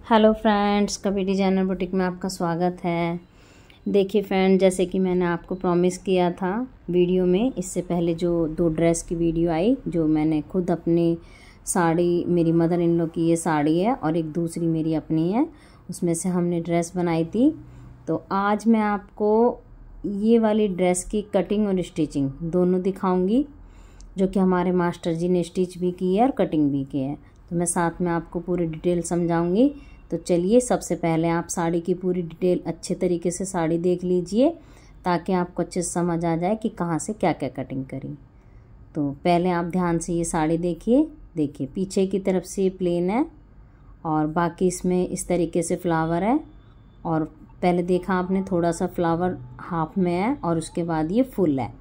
Hello friends, कवि designer boutique में आपका स्वागत है। देखिए फ्रेंड, जैसे कि मैंने आपको प्रॉमिस किया था वीडियो में, इससे पहले जो 2 ड्रेस की वीडियो आई, जो मैंने खुद अपनी साड़ी, मेरी मदर इन लॉ की ये साड़ी है और एक दूसरी मेरी अपनी है, उसमें से हमने ड्रेस बनाई थी। तो आज मैं आपको ये वाली ड्रेस की कटिंग और स्टिचिंग दोनों दिखाऊंगी, जो कि हमारे मास्टर जी ने स्टिच भी की है और कटिंग भी की है। तो मैं साथ में आपको पूरी डिटेल समझाऊंगी। तो चलिए, सबसे पहले आप साड़ी की पूरी डिटेल अच्छे तरीके से साड़ी देख लीजिए, ताकि आपको अच्छे से समझ आ जाए कि कहाँ से क्या क्या कटिंग करी। तो पहले आप ध्यान से ये साड़ी देखिए। देखिए, पीछे की तरफ से प्लेन है और बाकी इसमें इस तरीके से फ्लावर है। और पहले देखा आपने, थोड़ा सा फ्लावर हाफ में है और उसके बाद ये फुल है।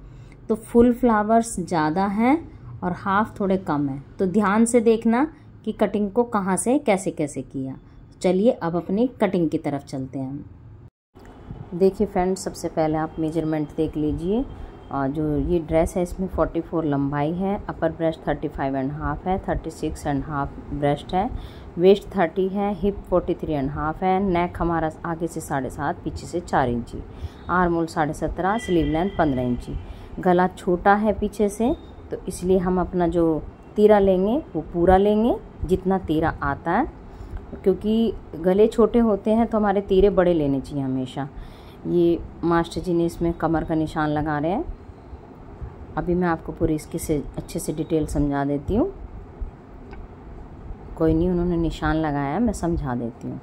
तो फुल फ्लावर्स ज़्यादा हैं और हाफ थोड़े कम है। तो ध्यान से देखना कि कटिंग को कहाँ से कैसे कैसे किया। चलिए अब अपनी कटिंग की तरफ चलते हैं। देखिए फ्रेंड्स, सबसे पहले आप मेजरमेंट देख लीजिए। जो ये ड्रेस है इसमें 44 लंबाई है, अपर ब्रेस्ट 35.5 है, 36.5 ब्रेस्ट है, वेस्ट 30 है, हिप 43.5 है, नेक हमारा आगे से 7.5, पीछे से 4 इंची, आर्म होल 17.5, स्लीव लेंथ 15 इंची। गला छोटा है पीछे से, तो इसलिए हम अपना जो तीरा लेंगे वो पूरा लेंगे जितना तीरा आता है, क्योंकि गले छोटे होते हैं तो हमारे तीरे बड़े लेने चाहिए हमेशा। ये मास्टर जी ने इसमें कमर का निशान लगा रहे हैं। अभी मैं आपको पूरी इसकी से अच्छे से डिटेल समझा देती हूँ। कोई नहीं, उन्होंने निशान लगाया, मैं समझा देती हूँ।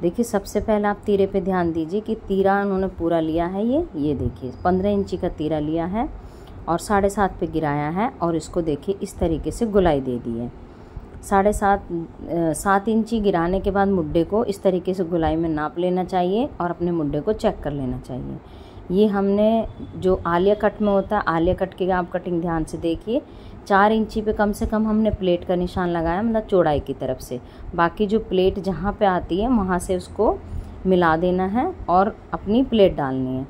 देखिए, सबसे पहले आप तीरे पे ध्यान दीजिए कि तीरा उन्होंने पूरा लिया है। ये देखिए 15 इंची का तीरा लिया है और 7.5 पे गिराया है, और इसको देखिए इस तरीके से गुलाई दे दी है। 7.5 इंची गिराने के बाद मुड्डे को इस तरीके से गुलाई में नाप लेना चाहिए और अपने मुड्डे को चेक कर लेना चाहिए। ये हमने जो आलिया कट में होता है, आलिया कट की आप कटिंग ध्यान से देखिए, 4 इंची पे कम से कम हमने प्लेट का निशान लगाया, मतलब चौड़ाई की तरफ से। बाकी जो प्लेट जहाँ पे आती है वहाँ से उसको मिला देना है और अपनी प्लेट डालनी है।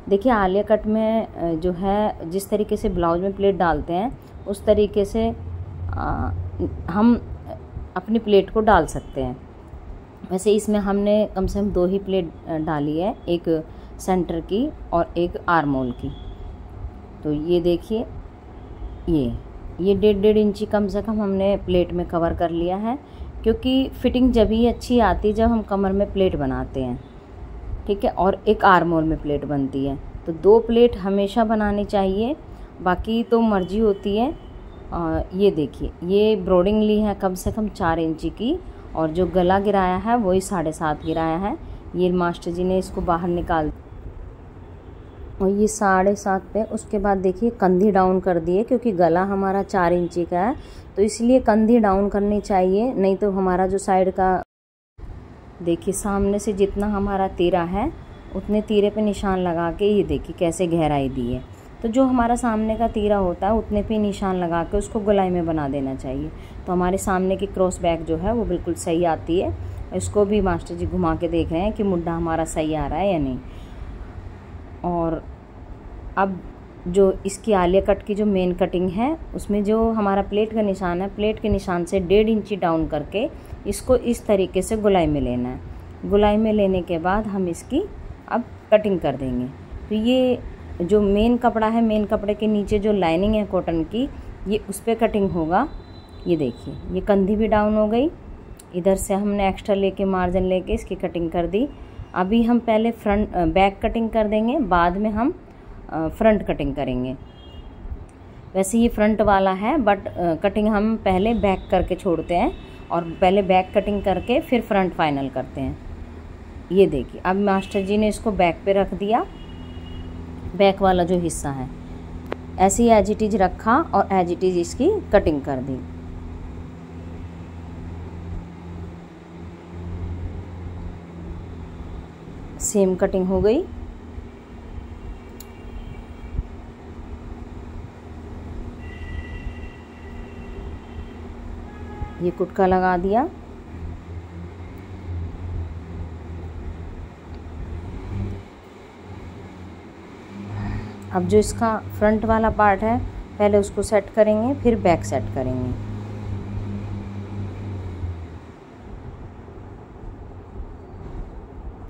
देखिए, आलिया कट में जो है जिस तरीके से ब्लाउज में प्लेट डालते हैं उस तरीके से हम अपनी प्लेट को डाल सकते हैं। वैसे इसमें हमने कम से कम 2 ही प्लेट डाली है, एक सेंटर की और एक आर्म होल की। तो ये देखिए, ये 1.5 इंची कम से कम हमने प्लेट में कवर कर लिया है, क्योंकि फिटिंग जब ही अच्छी आती जब हम कमर में प्लेट बनाते हैं, ठीक है। और एक आर्म होल में प्लेट बनती है, तो 2 प्लेट हमेशा बनानी चाहिए, बाकी तो मर्जी होती है। ये देखिए, ये ब्रोडिंग ली है कम से कम 4 इंची की, और जो गला गिराया है वही 7.5 गिराया है। ये मास्टर जी ने इसको बाहर निकाल, और ये 7.5 पे उसके बाद देखिए कंधी डाउन कर दिए, क्योंकि गला हमारा 4 इंची का है, तो इसलिए कंधी डाउन करनी चाहिए, नहीं तो हमारा जो साइड का, देखिए सामने से जितना हमारा तीरा है उतने तीरे पे निशान लगा के, ये देखिए कैसे गहराई दी है। तो जो हमारा सामने का तीरा होता है उतने पे निशान लगा के उसको गोलाई में बना देना चाहिए। तो हमारे सामने की क्रॉस बैक जो है वो बिल्कुल सही आती है। इसको भी मास्टर जी घुमा के देख रहे हैं कि मुड्ढा हमारा सही आ रहा है या नहीं। और अब जो इसकी आलिया कट की जो मेन कटिंग है, उसमें जो हमारा प्लेट का निशान है, प्लेट के निशान से 1.5 इंची डाउन करके इसको इस तरीके से गोलाई में लेना है। गोलाई में लेने के बाद हम इसकी अब कटिंग कर देंगे। तो ये जो मेन कपड़ा है, मेन कपड़े के नीचे जो लाइनिंग है कॉटन की, ये उस पर कटिंग होगा। ये देखिए, ये कंधी भी डाउन हो गई। इधर से हमने एक्स्ट्रा लेके मार्जिन लेके इसकी कटिंग कर दी। अभी हम पहले बैक कटिंग कर देंगे, बाद में हम फ्रंट कटिंग करेंगे। वैसे ये फ्रंट वाला है, बट कटिंग हम पहले बैक करके छोड़ते हैं, और पहले बैक कटिंग करके फिर फ्रंट फाइनल करते हैं। ये देखिए, अब मास्टर जी ने इसको बैक पे रख दिया, बैक वाला जो हिस्सा है ऐसे ही एज इट इज रखा और एज इट इज इसकी कटिंग कर दी। सेम कटिंग हो गई। ये कुटका लगा दिया। अब जो इसका फ्रंट वाला पार्ट है पहले उसको सेट करेंगे, फिर बैक सेट करेंगे।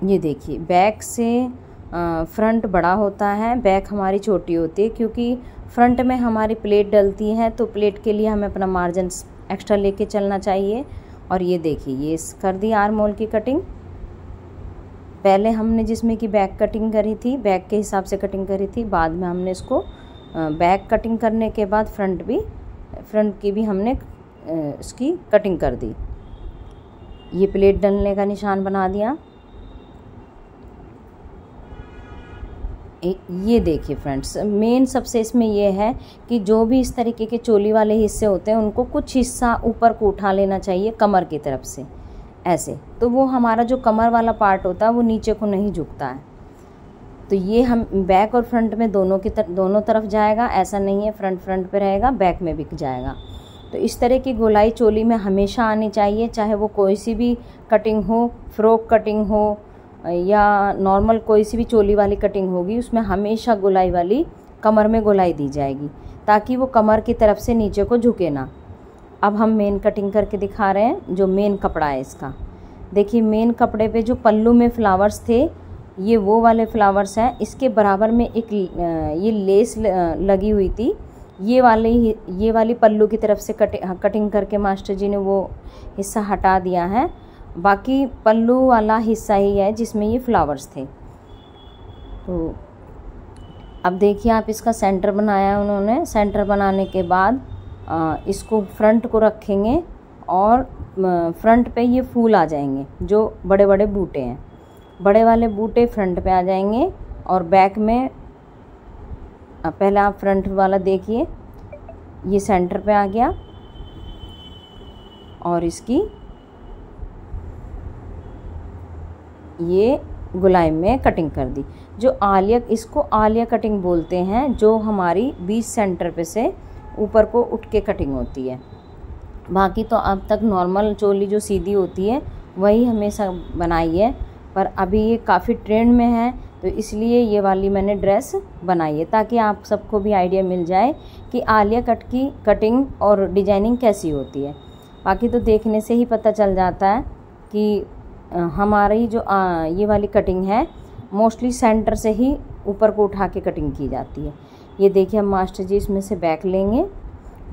ये देखिए बैक से फ्रंट बड़ा होता है, बैक हमारी छोटी होती है, क्योंकि फ्रंट में हमारी प्लेट डलती है तो प्लेट के लिए हमें अपना मार्जिन एक्स्ट्रा लेके चलना चाहिए। और ये देखिए ये कर दी आर्म होल की कटिंग। पहले हमने जिसमें कि बैक कटिंग करी थी, बैक के हिसाब से कटिंग करी थी, बाद में हमने इसको बैक कटिंग करने के बाद फ्रंट की भी हमने इसकी कटिंग कर दी। ये प्लेट डलने का निशान बना दिया। ये देखिए फ्रेंड्स, मेन सबसे इसमें ये है कि जो भी इस तरीके के चोली वाले हिस्से होते हैं उनको कुछ हिस्सा ऊपर को उठा लेना चाहिए कमर की तरफ से, ऐसे। तो वो हमारा जो कमर वाला पार्ट होता है वो नीचे को नहीं झुकता है। तो ये हम बैक और फ्रंट में दोनों तरफ जाएगा, ऐसा नहीं है फ्रंट पे रहेगा, बैक में भी जाएगा। तो इस तरह की गोलाई चोली में हमेशा आनी चाहिए, चाहे वो कोई सी भी कटिंग हो, फ्रॉक कटिंग हो या नॉर्मल कोई सी भी चोली वाली कटिंग होगी, उसमें हमेशा गोलाई वाली कमर में गोलाई दी जाएगी ताकि वो कमर की तरफ से नीचे को झुके ना। अब हम मेन कटिंग करके दिखा रहे हैं, जो मेन कपड़ा है इसका। देखिए मेन कपड़े पे जो पल्लू में फ्लावर्स थे, ये वो वाले फ्लावर्स हैं। इसके बराबर में एक ये लेस लगी हुई थी, ये वाली पल्लू की तरफ से कटिंग करके मास्टर जी ने वो हिस्सा हटा दिया है। बाकी पल्लू वाला हिस्सा ही है जिसमें ये फ्लावर्स थे। तो अब देखिए आप इसका सेंटर बनाया है उन्होंने। सेंटर बनाने के बाद इसको फ्रंट को रखेंगे और फ्रंट पे ये फूल आ जाएंगे, जो बड़े बड़े बूटे हैं। बड़े वाले बूटे फ्रंट पे आ जाएंगे और बैक में पहले आप फ्रंट वाला देखिए, ये सेंटर पे आ गया और इसकी ये गोलाई में कटिंग कर दी। जो इसको आलिया कटिंग बोलते हैं, जो हमारी 20 सेंटर पे से ऊपर को उठ के कटिंग होती है। बाकी तो अब तक नॉर्मल चोली जो सीधी होती है वही हमेशा बनाई है, पर अभी ये काफ़ी ट्रेंड में है तो इसलिए ये वाली मैंने ड्रेस बनाई है, ताकि आप सबको भी आइडिया मिल जाए कि आलिया कट की कटिंग और डिजाइनिंग कैसी होती है। बाकी तो देखने से ही पता चल जाता है कि हमारी जो ये वाली कटिंग है मोस्टली सेंटर से ही ऊपर को उठा के कटिंग की जाती है। ये देखिए हम मास्टर जी इसमें से बैक लेंगे।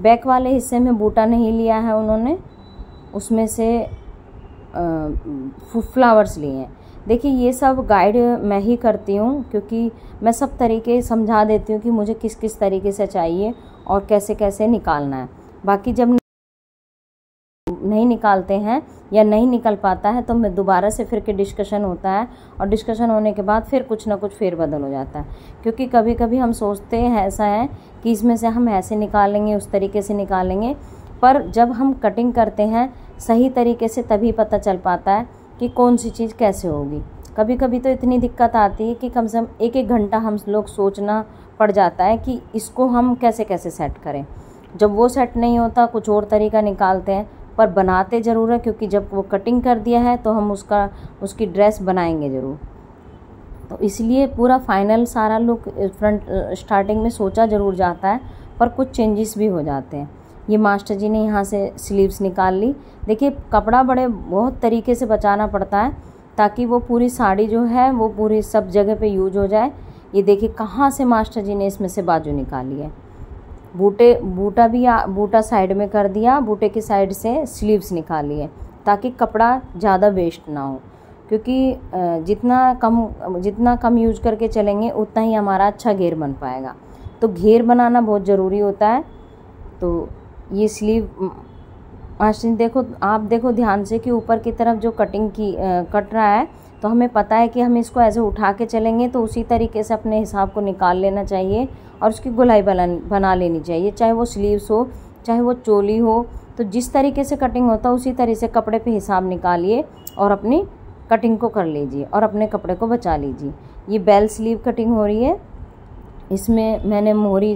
बैक वाले हिस्से में बूटा नहीं लिया है उन्होंने, उसमें से फ्लावर्स लिए हैं। देखिए ये सब गाइड मैं ही करती हूँ, क्योंकि मैं सब तरीके समझा देती हूँ कि मुझे किस किस तरीके से चाहिए और कैसे कैसे निकालना है। बाकी जब नहीं निकालते हैं या नहीं निकल पाता है तो मैं दोबारा से फिर के डिस्कशन होता है, और डिस्कशन होने के बाद फिर कुछ ना कुछ फेरबदल हो जाता है। क्योंकि कभी कभी हम सोचते हैं ऐसा है कि इसमें से हम ऐसे निकालेंगे, उस तरीके से निकालेंगे, पर जब हम कटिंग करते हैं सही तरीके से तभी पता चल पाता है कि कौन सी चीज़ कैसे होगी। कभी कभी तो इतनी दिक्कत आती है कि कम से कम एक घंटा हम लोग सोचना पड़ जाता है कि इसको हम कैसे कैसे सेट करें। जब वो सेट नहीं होता कुछ और तरीका निकालते हैं, पर बनाते ज़रूर है, क्योंकि जब वो कटिंग कर दिया है तो हम उसकी ड्रेस बनाएंगे ज़रूर। तो इसलिए पूरा फाइनल सारा लुक फ्रंट स्टार्टिंग में सोचा ज़रूर जाता है, पर कुछ चेंजेस भी हो जाते हैं। ये मास्टर जी ने यहाँ से स्लीव्स निकाल ली। देखिए कपड़ा बहुत तरीके से बचाना पड़ता है ताकि वो पूरी साड़ी जो है वो पूरी सब जगह पे यूज हो जाए। ये देखिए कहाँ से मास्टर जी ने इसमें से बाजू निकाली है। बूटा साइड में कर दिया, बूटे की साइड से स्लीव्स निकाली है ताकि कपड़ा ज़्यादा वेस्ट ना हो, क्योंकि जितना कम यूज करके चलेंगे उतना ही हमारा अच्छा घेर बन पाएगा। तो घेर बनाना बहुत ज़रूरी होता है। तो ये स्लीव आप देखो ध्यान से कि ऊपर की तरफ जो कट रहा है, तो हमें पता है कि हम इसको ऐसे उठा के चलेंगे तो उसी तरीके से अपने हिसाब को निकाल लेना चाहिए और उसकी गोलाई बना लेनी चाहिए। चाहे वो स्लीव्स हो चाहे वो चोली हो, तो जिस तरीके से कटिंग होता है उसी तरीके से कपड़े पे हिसाब निकालिए और अपनी कटिंग को कर लीजिए और अपने कपड़े को बचा लीजिए। ये बेल स्लीव कटिंग हो रही है, इसमें मैंने मोहरी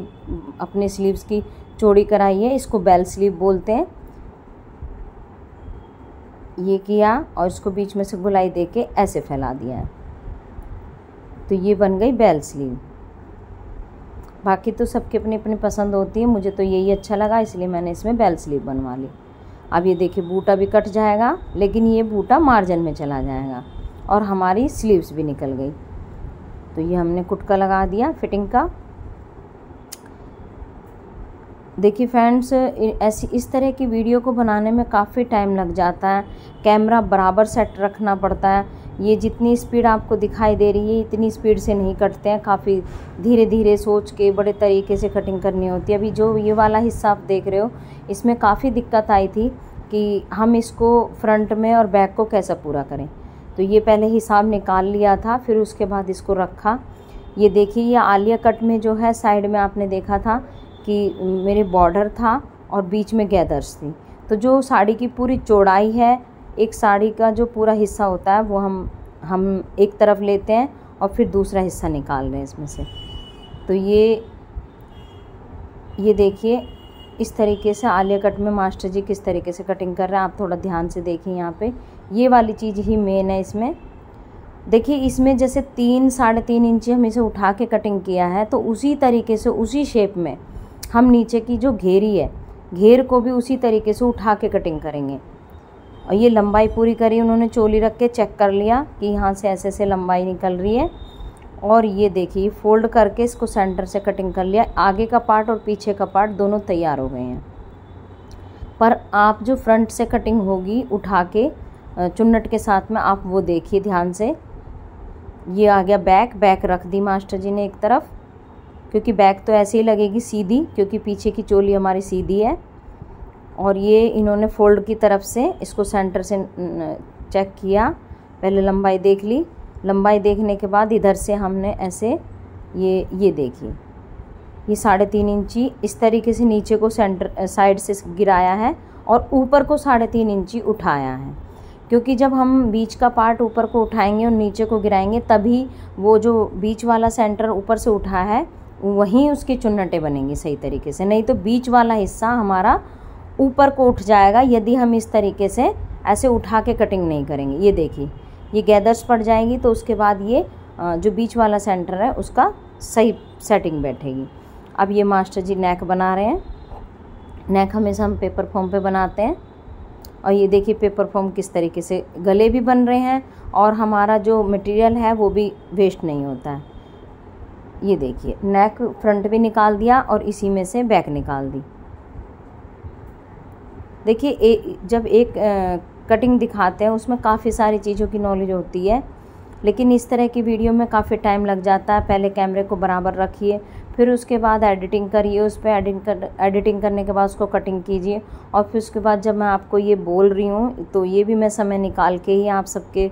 अपने स्लीव्स की चौड़ी कराई है, इसको बेल स्लीव बोलते हैं। ये किया और इसको बीच में से गोलाई देके ऐसे फैला दिया है, तो ये बन गई बेल स्लीव। बाकी तो सबकी अपनी अपनी पसंद होती है, मुझे तो यही अच्छा लगा इसलिए मैंने इसमें बेल स्लीव बनवा ली। अब ये देखिए बूटा भी कट जाएगा, लेकिन ये बूटा मार्जिन में चला जाएगा और हमारी स्लीव्स भी निकल गई। तो ये हमने कुटका लगा दिया फिटिंग का। देखिए फ्रेंड्स, ऐसी इस तरह की वीडियो को बनाने में काफ़ी टाइम लग जाता है, कैमरा बराबर सेट रखना पड़ता है। ये जितनी स्पीड आपको दिखाई दे रही है इतनी स्पीड से नहीं कटते हैं, काफ़ी धीरे धीरे सोच के बड़े तरीके से कटिंग करनी होती है। अभी जो ये वाला हिस्सा आप देख रहे हो इसमें काफ़ी दिक्कत आई थी कि हम इसको फ्रंट में और बैक को कैसा पूरा करें। तो ये पहले हिसाब निकाल लिया था, फिर उसके बाद इसको रखा। ये देखिए, ये आलिया कट में जो है साइड में आपने देखा था कि मेरे बॉर्डर था और बीच में गैदर्स थी। तो जो साड़ी की पूरी चौड़ाई है, एक साड़ी का जो पूरा हिस्सा होता है वो हम एक तरफ लेते हैं और फिर दूसरा हिस्सा निकाल रहे हैं इसमें से। तो ये देखिए, इस तरीके से आलिया कट में मास्टर जी किस तरीके से कटिंग कर रहे हैं, आप थोड़ा ध्यान से देखिए। यहाँ पे ये वाली चीज़ ही मेन है इसमें। देखिए, इसमें जैसे 3-3.5 इंची हम इसे उठा के कटिंग किया है, तो उसी तरीके से उसी शेप में हम नीचे की जो घेरी है, घेर को भी उसी तरीके से उठा के कटिंग करेंगे। और ये लंबाई पूरी करी, उन्होंने चोली रख के चेक कर लिया कि यहाँ से ऐसे से लंबाई निकल रही है। और ये देखिए, फोल्ड करके इसको सेंटर से कटिंग कर लिया। आगे का पार्ट और पीछे का पार्ट दोनों तैयार हो गए हैं। पर आप जो फ्रंट से कटिंग होगी उठा के चुन्नट के साथ में, आप वो देखिए ध्यान से। ये आ गया बैक रख दी मास्टर जी ने एक तरफ, क्योंकि बैक तो ऐसे ही लगेगी सीधी, क्योंकि पीछे की चोली हमारी सीधी है। और ये इन्होंने फोल्ड की तरफ से इसको सेंटर से चेक किया, पहले लंबाई देख ली। लंबाई देखने के बाद इधर से हमने ऐसे ये देखिए, ये 3.5 इंची इस तरीके से नीचे को सेंटर साइड से गिराया है और ऊपर को 3.5 इंची उठाया है। क्योंकि जब हम बीच का पार्ट ऊपर को उठाएंगे और नीचे को गिराएंगे, तभी वो जो बीच वाला सेंटर ऊपर से उठा है वहीं उसकी चुन्नटें बनेंगी सही तरीके से। नहीं तो बीच वाला हिस्सा हमारा ऊपर को उठ जाएगा यदि हम इस तरीके से ऐसे उठा के कटिंग नहीं करेंगे। ये देखिए, ये गैदर्स पड़ जाएगी, तो उसके बाद ये जो बीच वाला सेंटर है उसका सही सेटिंग बैठेगी। अब ये मास्टर जी नेक बना रहे हैं। नेक हमेशा हम पेपर फॉर्म पे बनाते हैं। और ये देखिए पेपर फॉर्म किस तरीके से गले भी बन रहे हैं और हमारा जो मटेरियल है वो भी वेस्ट नहीं होता है। ये देखिए, नेक फ्रंट भी निकाल दिया और इसी में से बैक निकाल दी। देखिए, जब एक कटिंग दिखाते हैं उसमें काफ़ी सारी चीज़ों की नॉलेज होती है, लेकिन इस तरह की वीडियो में काफ़ी टाइम लग जाता है। पहले कैमरे को बराबर रखिए, फिर उसके बाद एडिटिंग करिए, उस पर एडिटिंग करने के बाद उसको कटिंग कीजिए। और फिर उसके बाद जब मैं आपको ये बोल रही हूँ तो ये भी मैं समय निकाल के ही आप सबके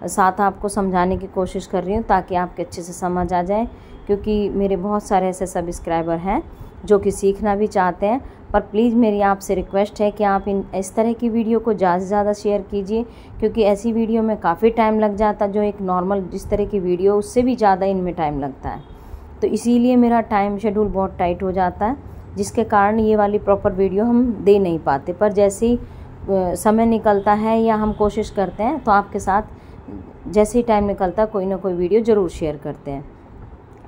साथ आपको समझाने की कोशिश कर रही हूँ, ताकि आपके अच्छे से समझ आ जाए। क्योंकि मेरे बहुत सारे ऐसे सब्सक्राइबर हैं जो कि सीखना भी चाहते हैं, पर प्लीज़ मेरी आपसे रिक्वेस्ट है कि आप इस तरह की वीडियो को ज़्यादा से ज़्यादा शेयर कीजिए, क्योंकि ऐसी वीडियो में काफ़ी टाइम लग जाता है। जो एक नॉर्मल जिस तरह की वीडियो उससे भी ज़्यादा इनमें टाइम लगता है। तो इसीलिए मेरा टाइम शेड्यूल बहुत टाइट हो जाता है, जिसके कारण ये वाली प्रॉपर वीडियो हम दे नहीं पाते। पर जैसे ही समय निकलता है या हम कोशिश करते हैं तो आपके साथ जैसे ही टाइम निकलता है कोई ना कोई वीडियो ज़रूर शेयर करते हैं।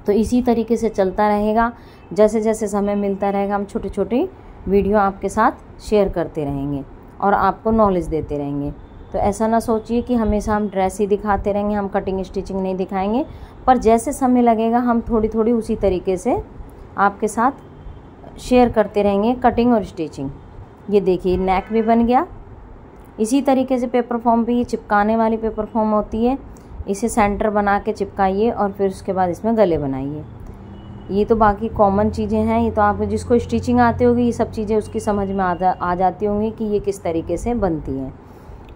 तो इसी तरीके से चलता रहेगा। जैसे जैसे समय मिलता रहेगा हम छोटे छोटे वीडियो आपके साथ शेयर करते रहेंगे और आपको नॉलेज देते रहेंगे। तो ऐसा ना सोचिए कि हमेशा हम ड्रेस ही दिखाते रहेंगे, हम कटिंग स्टिचिंग नहीं दिखाएंगे। पर जैसे समय लगेगा हम थोड़ी थोड़ी उसी तरीके से आपके साथ शेयर करते रहेंगे कटिंग और स्टिचिंग। ये देखिए, नेक भी बन गया। इसी तरीके से पेपर फॉर्म पे ये चिपकाने वाली पेपर फॉर्म होती है, इसे सेंटर बना के चिपकाइए और फिर उसके बाद इसमें गले बनाइए। ये तो बाकी कॉमन चीज़ें हैं, ये तो आप जिसको स्टिचिंग आती होगी ये सब चीज़ें उसकी समझ में आ जाती होंगी कि ये किस तरीके से बनती हैं।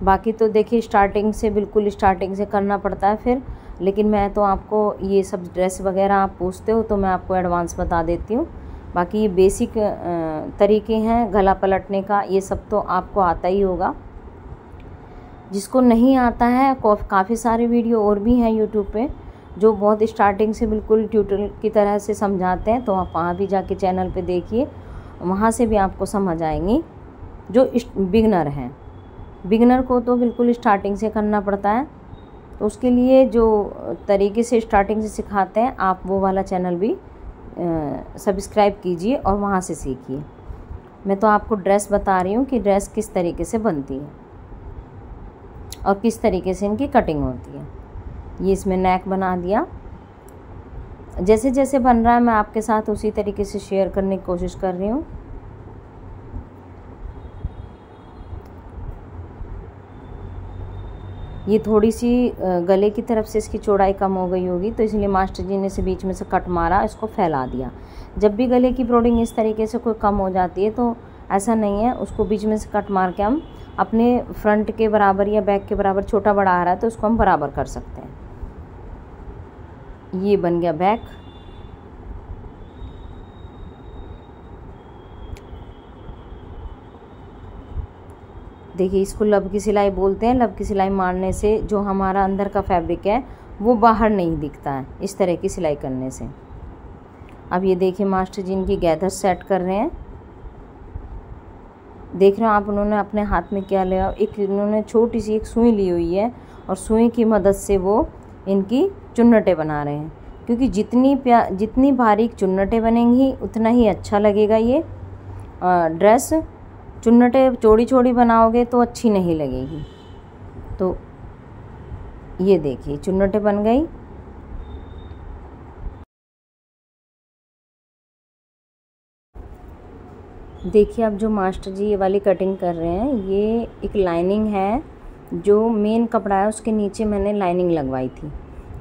बाकी तो देखिए बिल्कुल स्टार्टिंग से करना पड़ता है फिर, लेकिन मैं तो आपको ये सब ड्रेस वगैरह आप पूछते हो तो मैं आपको एडवांस बता देती हूँ। बाकी ये बेसिक तरीके हैं गला पलटने का, ये सब तो आपको आता ही होगा। जिसको नहीं आता है, काफ़ी सारे वीडियो और भी हैं यूट्यूब पे जो बहुत स्टार्टिंग से बिल्कुल ट्यूटोरियल की तरह से समझाते हैं, तो आप वहाँ भी जाके चैनल पे देखिए, वहाँ से भी आपको समझ आएंगी। जो बिगनर हैं, बिगनर को तो बिल्कुल स्टार्टिंग से करना पड़ता है, तो उसके लिए जो तरीके से स्टार्टिंग से सिखाते हैं आप वो वाला चैनल भी सब्सक्राइब कीजिए और वहाँ से सीखिए। मैं तो आपको ड्रेस बता रही हूँ कि ड्रेस किस तरीके से बनती है और किस तरीके से इनकी कटिंग होती है। ये इसमें नेक बना दिया। जैसे जैसे बन रहा है मैं आपके साथ उसी तरीके से शेयर करने की कोशिश कर रही हूँ। ये थोड़ी सी गले की तरफ से इसकी चौड़ाई कम हो गई होगी, तो इसलिए मास्टर जी ने इसे बीच में से कट मारा, इसको फैला दिया। जब भी गले की ब्रोडिंग इस तरीके से कोई कम हो जाती है तो ऐसा नहीं है, उसको बीच में से कट मार के हम अपने फ्रंट के बराबर या बैक के बराबर छोटा बड़ा आ रहा है तो उसको हम बराबर कर सकते हैं। ये बन गया बैक। देखिए इसको लब की सिलाई बोलते हैं। लब की सिलाई मारने से जो हमारा अंदर का फैब्रिक है वो बाहर नहीं दिखता है, इस तरह की सिलाई करने से। अब ये देखिए मास्टर जी इनकी गैदर सेट कर रहे हैं। देख रहे हो आप, उन्होंने अपने हाथ में क्या लिया, एक इन्होंने छोटी सी एक सुई ली हुई है और सुई की मदद से वो इनकी चुन्नटें बना रहे हैं, क्योंकि जितनी बारीक चुन्नटें बनेंगी उतना ही अच्छा लगेगा ये ड्रेस। चुन्नटें चौड़ी चौड़ी बनाओगे तो अच्छी नहीं लगेगी। तो ये देखिए चुन्नटें बन गई। देखिए अब जो मास्टर जी ये वाली कटिंग कर रहे हैं, ये एक लाइनिंग है, जो मेन कपड़ा है उसके नीचे मैंने लाइनिंग लगवाई थी,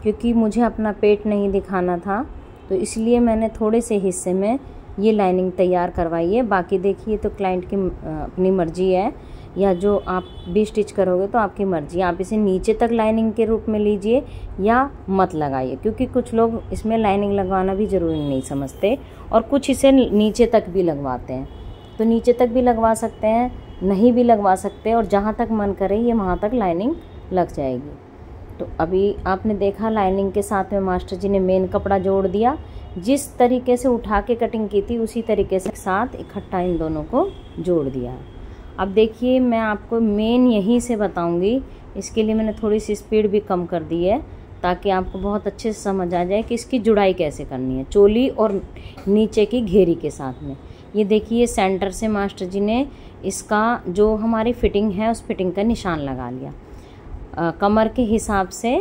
क्योंकि मुझे अपना पेट नहीं दिखाना था, तो इसलिए मैंने थोड़े से हिस्से में ये लाइनिंग तैयार करवाई है। बाकी देखिए तो क्लाइंट की अपनी मर्जी है, या जो आप भी स्टिच करोगे तो आपकी मर्जी, आप इसे नीचे तक लाइनिंग के रूप में लीजिए या मत लगाइए, क्योंकि कुछ लोग इसमें लाइनिंग लगवाना भी ज़रूरी नहीं समझते और कुछ इसे नीचे तक भी लगवाते हैं। तो नीचे तक भी लगवा सकते हैं, नहीं भी लगवा सकते, और जहाँ तक मन करे ये वहाँ तक लाइनिंग लग जाएगी। तो अभी आपने देखा लाइनिंग के साथ में मास्टर जी ने मेन कपड़ा जोड़ दिया। जिस तरीके से उठा के कटिंग की थी उसी तरीके से साथ इकट्ठा इन दोनों को जोड़ दिया। अब देखिए मैं आपको मेन यहीं से बताऊंगी, इसके लिए मैंने थोड़ी सी स्पीड भी कम कर दी है ताकि आपको बहुत अच्छे से समझ आ जाए कि इसकी जुड़ाई कैसे करनी है चोली और नीचे की घेरी के साथ में। ये देखिए सेंटर से मास्टर जी ने इसका जो हमारी फिटिंग है उस फिटिंग का निशान लगा लिया। कमर के हिसाब से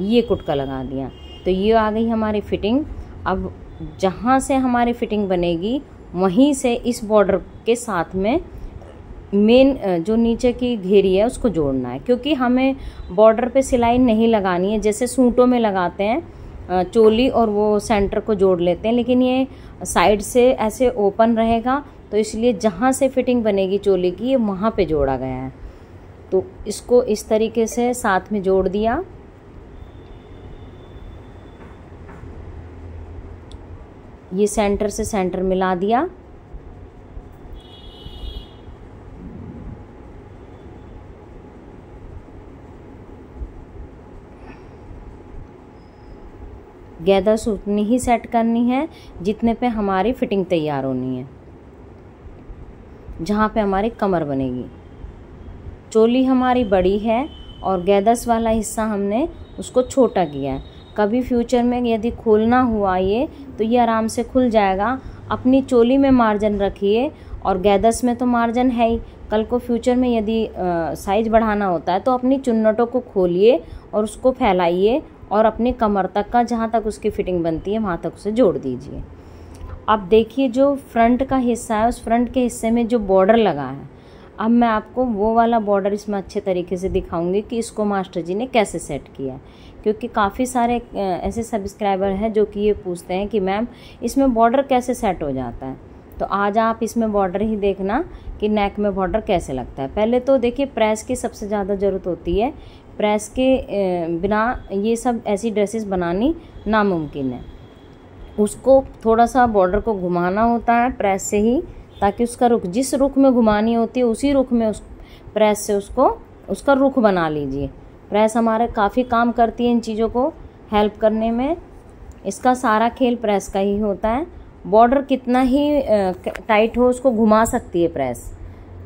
ये कुटका लगा दिया, तो ये आ गई हमारी फिटिंग। अब जहाँ से हमारी फिटिंग बनेगी वहीं से इस बॉर्डर के साथ में मेन जो नीचे की घेरी है उसको जोड़ना है, क्योंकि हमें बॉर्डर पे सिलाई नहीं लगानी है जैसे सूटों में लगाते हैं, चोली और वो सेंटर को जोड़ लेते हैं, लेकिन ये साइड से ऐसे ओपन रहेगा, तो इसलिए जहाँ से फिटिंग बनेगी चोली की ये वहाँ पे जोड़ा गया है। तो इसको इस तरीके से साथ में जोड़ दिया। ये सेंटर से सेंटर मिला दिया। गैदर्स उतनी ही सेट करनी है जितने पे हमारी फिटिंग तैयार होनी है, जहाँ पे हमारी कमर बनेगी। चोली हमारी बड़ी है और गैदर्स वाला हिस्सा हमने उसको छोटा किया है। कभी फ्यूचर में यदि खोलना हुआ ये तो ये आराम से खुल जाएगा। अपनी चोली में मार्जिन रखिए और गैदर्स में तो मार्जिन है ही। कल को फ्यूचर में यदि साइज बढ़ाना होता है तो अपनी चुन्नटों को खोलिए और उसको फैलाइए और अपनी कमर तक का जहाँ तक उसकी फिटिंग बनती है वहाँ तक उसे जोड़ दीजिए। अब देखिए जो फ्रंट का हिस्सा है उस फ्रंट के हिस्से में जो बॉर्डर लगा है, अब मैं आपको वो वाला बॉर्डर इसमें अच्छे तरीके से दिखाऊंगी कि इसको मास्टर जी ने कैसे सेट किया है, क्योंकि काफ़ी सारे ऐसे सब्सक्राइबर हैं जो कि ये पूछते हैं कि मैम इसमें बॉर्डर कैसे सेट हो जाता है। तो आज आप इसमें बॉर्डर ही देखना कि नेक में बॉर्डर कैसे लगता है। पहले तो देखिए प्रेस की सबसे ज़्यादा ज़रूरत होती है, प्रेस के बिना ये सब ऐसी ड्रेसेस बनानी नामुमकिन है। उसको थोड़ा सा बॉर्डर को घुमाना होता है प्रेस से ही, ताकि उसका रुख जिस रुख में घुमानी होती है उसी रुख में उस प्रेस से उसका रुख बना लीजिए। प्रेस हमारे काफ़ी काम करती है इन चीज़ों को हेल्प करने में। इसका सारा खेल प्रेस का ही होता है। बॉर्डर कितना ही टाइट हो उसको घुमा सकती है प्रेस।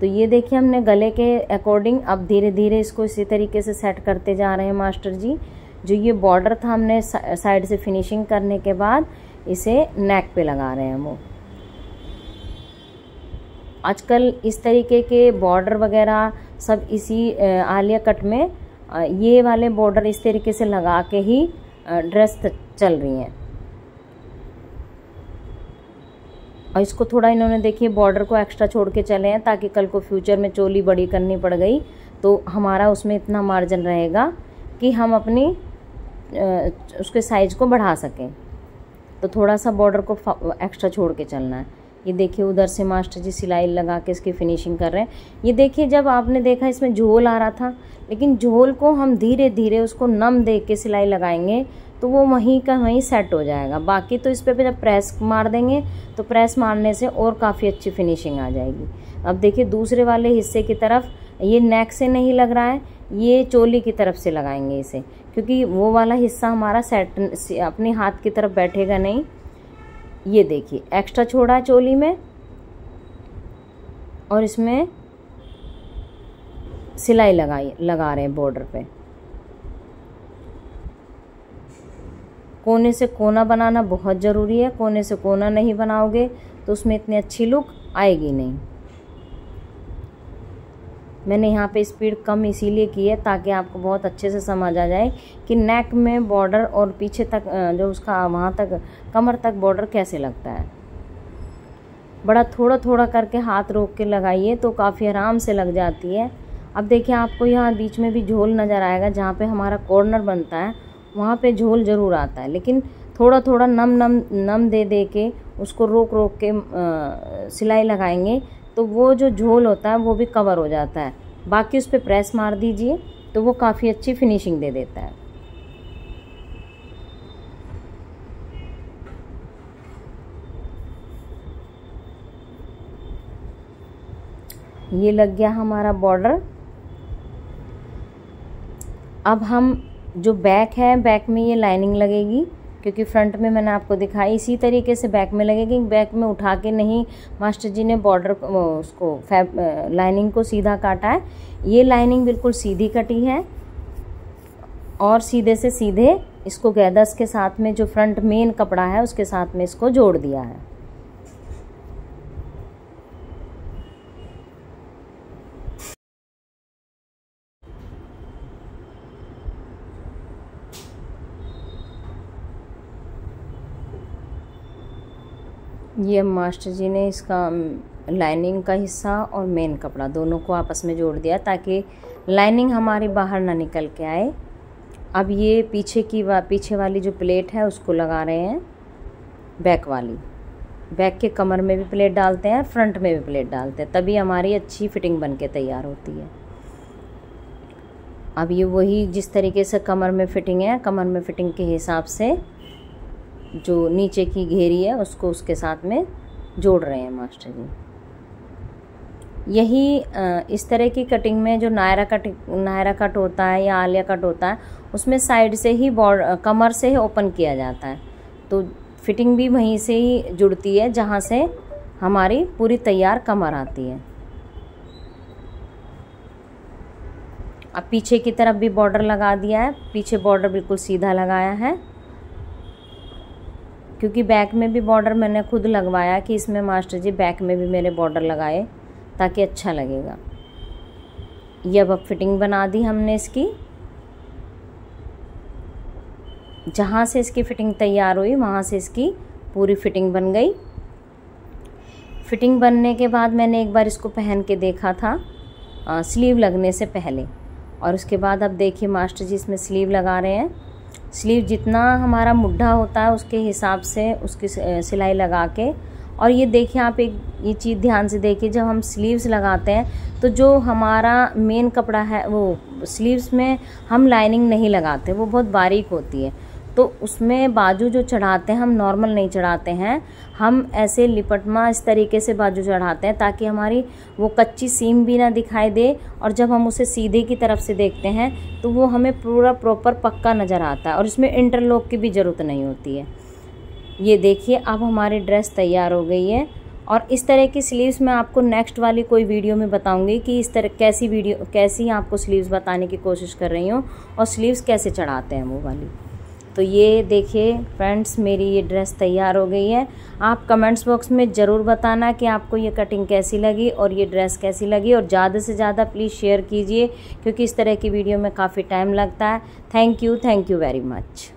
तो ये देखिए हमने गले के अकॉर्डिंग अब धीरे धीरे इसको इसी तरीके से सेट करते जा रहे हैं मास्टर जी। जो ये बॉर्डर था हमने साइड से फिनिशिंग करने के बाद इसे नेक पे लगा रहे हैं। वो आजकल इस तरीके के बॉर्डर वगैरह सब इसी आलिया कट में ये वाले बॉर्डर इस तरीके से लगा के ही ड्रेस चल रही हैं। और इसको थोड़ा इन्होंने देखिए बॉर्डर को एक्स्ट्रा छोड़ के चले हैं, ताकि कल को फ्यूचर में चोली बड़ी करनी पड़ गई तो हमारा उसमें इतना मार्जिन रहेगा कि हम अपनी उसके साइज़ को बढ़ा सकें। तो थोड़ा सा बॉर्डर को एक्स्ट्रा छोड़ के चलना है। ये देखिए उधर से मास्टर जी सिलाई लगा के इसकी फिनिशिंग कर रहे हैं। ये देखिए जब आपने देखा इसमें झोल आ रहा था, लेकिन झोल को हम धीरे धीरे उसको नम दे के सिलाई लगाएंगे तो वो वहीं का वहीं सेट हो जाएगा। बाकी तो इस पे जब प्रेस मार देंगे तो प्रेस मारने से और काफ़ी अच्छी फिनिशिंग आ जाएगी। अब देखिए दूसरे वाले हिस्से की तरफ ये नेक से नहीं लग रहा है, ये चोली की तरफ से लगाएंगे इसे, क्योंकि वो वाला हिस्सा हमारा सेट अपने हाथ की तरफ बैठेगा नहीं। ये देखिए एक्स्ट्रा छोड़ा है चोली में और इसमें सिलाई लगा रहे हैं बॉर्डर पे। कोने से कोना बनाना बहुत ज़रूरी है। कोने से कोना नहीं बनाओगे तो उसमें इतनी अच्छी लुक आएगी नहीं। मैंने यहाँ पे स्पीड कम इसीलिए की है ताकि आपको बहुत अच्छे से समझ आ जाए कि नेक में बॉर्डर और पीछे तक जो उसका वहाँ तक कमर तक बॉर्डर कैसे लगता है। बड़ा थोड़ा थोड़ा करके हाथ रोक के लगाइए तो काफ़ी आराम से लग जाती है। अब देखिए आपको यहाँ बीच में भी झोल नज़र आएगा, जहाँ पे हमारा कॉर्नर बनता है वहाँ पे झोल ज़रूर आता है, लेकिन थोड़ा थोड़ा नम दे के उसको रोक के सिलाई लगाएंगे तो वो जो झोल होता है वो भी कवर हो जाता है। बाकी उस पर प्रेस मार दीजिए तो वो काफ़ी अच्छी फिनिशिंग दे देता है। ये लग गया हमारा बॉर्डर। अब हम जो बैक है, बैक में ये लाइनिंग लगेगी, क्योंकि फ्रंट में मैंने आपको दिखाई इसी तरीके से बैक में लगेगी। बैक में उठा के नहीं मास्टर जी ने बॉर्डर उसको लाइनिंग को सीधा काटा है। ये लाइनिंग बिल्कुल सीधी कटी है और सीधे से सीधे इसको गैदर्स के साथ में जो फ्रंट मेन कपड़ा है उसके साथ में इसको जोड़ दिया है। ये मास्टर जी ने इसका लाइनिंग का हिस्सा और मेन कपड़ा दोनों को आपस में जोड़ दिया ताकि लाइनिंग हमारी बाहर ना निकल के आए। अब ये पीछे वाली जो प्लेट है उसको लगा रहे हैं, बैक वाली। बैक के कमर में भी प्लेट डालते हैं, फ्रंट में भी प्लेट डालते हैं, तभी हमारी अच्छी फिटिंग बन के तैयार होती है। अब ये वही जिस तरीके से कमर में फिटिंग है, कमर में फिटिंग के हिसाब से जो नीचे की घेरी है उसको उसके साथ में जोड़ रहे हैं मास्टर जी। यही इस तरह की कटिंग में जो नायरा कट होता है या आलिया कट होता है उसमें साइड से ही कमर से ही ओपन किया जाता है, तो फिटिंग भी वहीं से ही जुड़ती है जहाँ से हमारी पूरी तैयार कमर आती है। अब पीछे की तरफ भी बॉर्डर लगा दिया है, पीछे बॉर्डर बिल्कुल सीधा लगाया है, क्योंकि बैक में भी बॉर्डर मैंने खुद लगवाया कि इसमें मास्टर जी बैक में भी मेरे बॉर्डर लगाए ताकि अच्छा लगेगा। ये अब फिटिंग बना दी हमने इसकी। जहाँ से इसकी फिटिंग तैयार हुई वहाँ से इसकी पूरी फिटिंग बन गई। फिटिंग बनने के बाद मैंने एक बार इसको पहन के देखा था स्लीव लगने से पहले, और उसके बाद अब देखिए मास्टर जी इसमें स्लीव लगा रहे हैं। स्लीव जितना हमारा मुड्ढा होता है उसके हिसाब से उसकी सिलाई लगा के, और ये देखिए आप एक ये चीज़ ध्यान से देखिए, जब हम स्लीव्स लगाते हैं तो जो हमारा मेन कपड़ा है वो स्लीव्स में हम लाइनिंग नहीं लगाते, वो बहुत बारीक होती है, तो उसमें बाजू जो चढ़ाते हैं हम नॉर्मल नहीं चढ़ाते हैं, हम ऐसे लिपटमा इस तरीके से बाजू चढ़ाते हैं ताकि हमारी वो कच्ची सीम भी ना दिखाई दे, और जब हम उसे सीधे की तरफ से देखते हैं तो वो हमें पूरा प्रॉपर पक्का नज़र आता है और इसमें इंटरलॉक की भी ज़रूरत नहीं होती है। ये देखिए अब हमारी ड्रेस तैयार हो गई है, और इस तरह की स्लीव्स मैं आपको नेक्स्ट वाली कोई वीडियो में बताऊंगी कि इस तरह कैसी आपको स्लीव्स बताने की कोशिश कर रही हूँ और स्लीव्स कैसे चढ़ाते हैं वो वाली। तो ये देखिए फ्रेंड्स, मेरी ये ड्रेस तैयार हो गई है। आप कमेंट्स बॉक्स में ज़रूर बताना कि आपको ये कटिंग कैसी लगी और ये ड्रेस कैसी लगी, और ज़्यादा से ज़्यादा प्लीज़ शेयर कीजिए क्योंकि इस तरह की वीडियो में काफ़ी टाइम लगता है। Thank you very much.